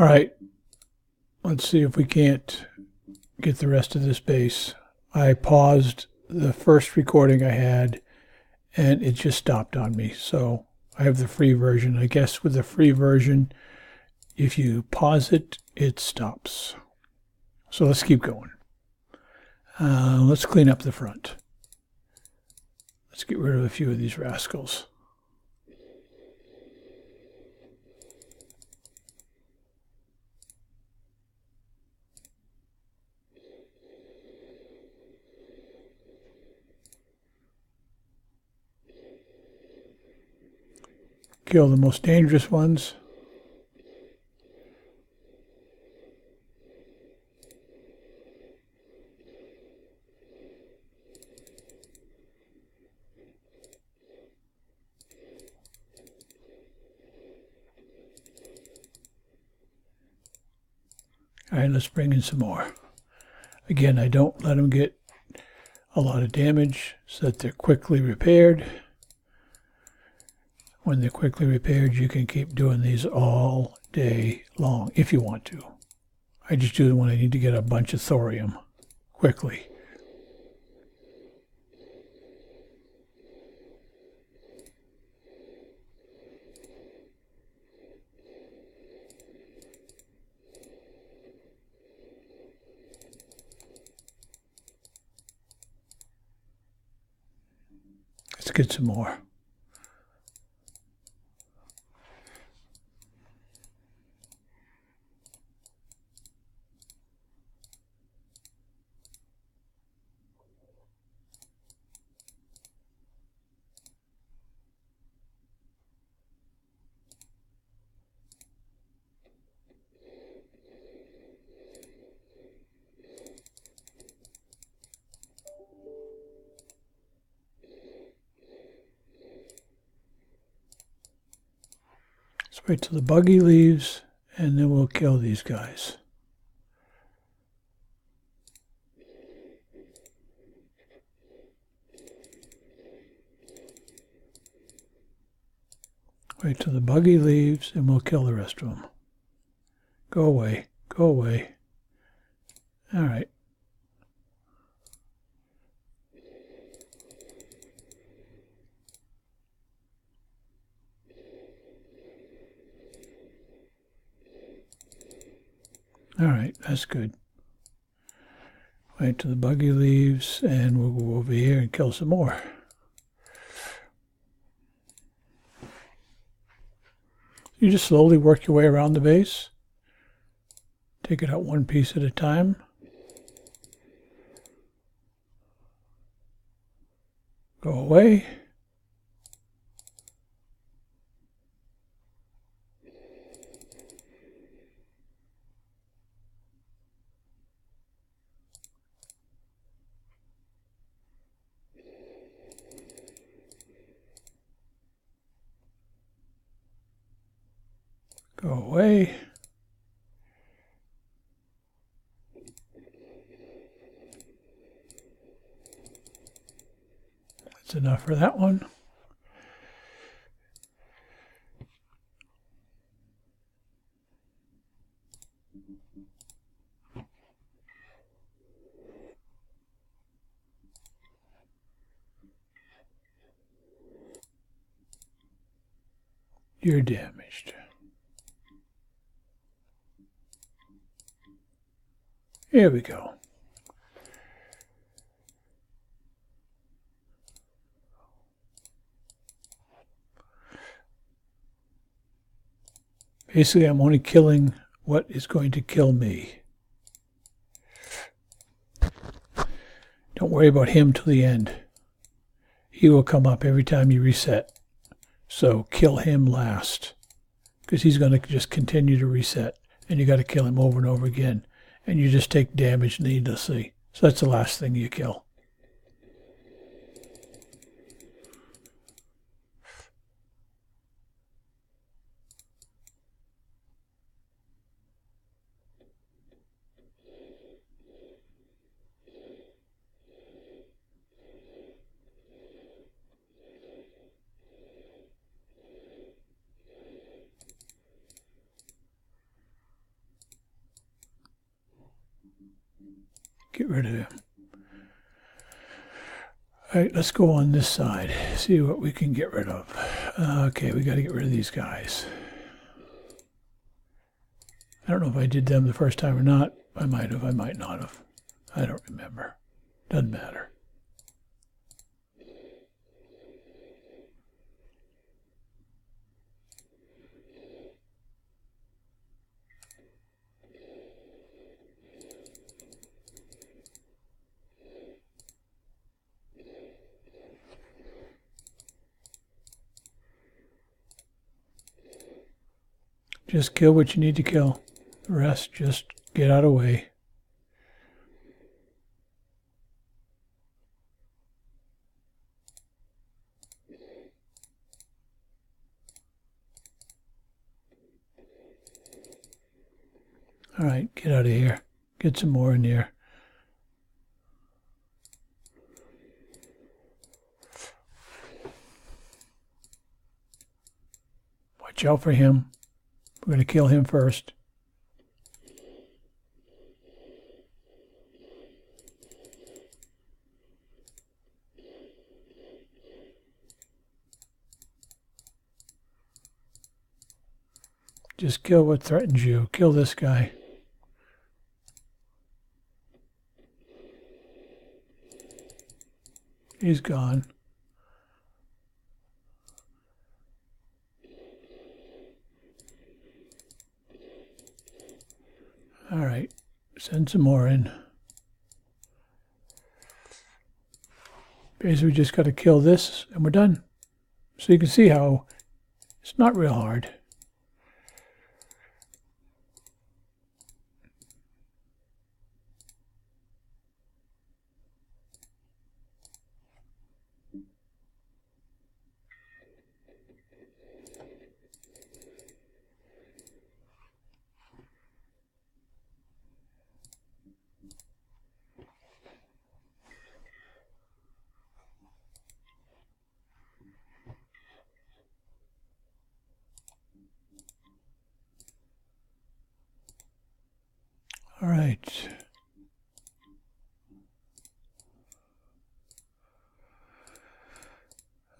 All right, let's see if we can't get the rest of this base. I paused the first recording I had and it just stopped on me. So I have the free version. I guess with the free version, if you pause it, it stops. So let's keep going. Let's clean up the front. Let's get rid of a few of these rascals. Kill the most dangerous ones. All right, let's bring in some more. Again, I don't let them get a lot of damage so that they're quickly repaired. When they're quickly repaired, you can keep doing these all day long if you want to. I just do them when I need to get a bunch of thorium quickly. Let's get some more. Let's wait till the buggy leaves, and then we'll kill these guys. Wait till the buggy leaves, and we'll kill the rest of them. Go away. Go away. All right. All right, that's good. Wait till the buggy leaves, and we'll go over here and kill some more. You just slowly work your way around the base. Take it out one piece at a time. Go away. Go away. That's enough for that one. You're damaged. Here we go. Basically, I'm only killing what is going to kill me. Don't worry about him till the end. He will come up every time you reset. So kill him last, because he's going to just continue to reset, and you got to kill him over and over again, and you just take damage needlessly. So that's the last thing you kill. get rid of him. All right, let's go on this side, see what we can get rid of. Okay, we got to get rid of these guys. I don't know if I did them the first time or not. I might have, I might not have. I don't remember. Doesn't matter. Just kill what you need to kill. The rest, just get out of the way. All right, get out of here. Get some more in here. Watch out for him. We're going to kill him first. Just kill what threatens you. Kill this guy. He's gone. All right, send some more in. Basically, we just got to kill this and we're done. So you can see how it's not real hard. All right.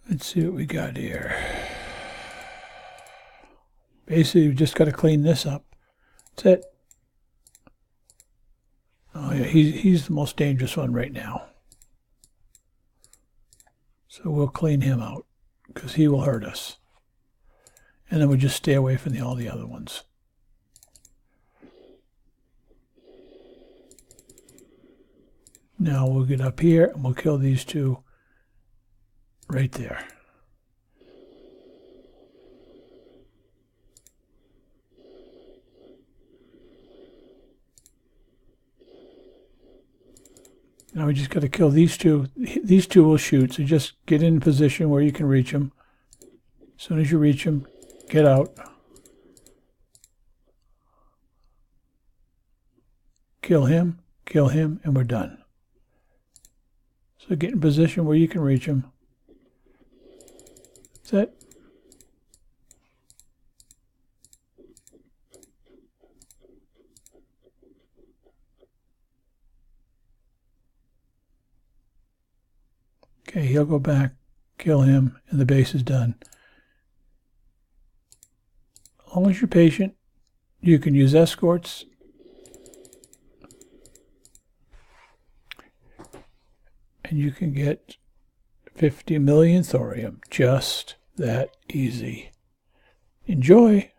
Let's see what we got here. Basically, we just got to clean this up. That's it. Oh yeah, he's the most dangerous one right now. So we'll clean him out because he will hurt us. And then we'll just stay away from all the other ones. Now we'll get up here and we'll kill these two right there. Now we just got to kill these two. These two will shoot, so just get in position where you can reach them. As soon as you reach them, get out. Kill him, and we're done. So get in position where you can reach him. That's it. Okay, he'll go back, kill him, and the base is done. As long as you're patient, you can use escorts. And you can get 50 million thorium. Just that easy. Enjoy!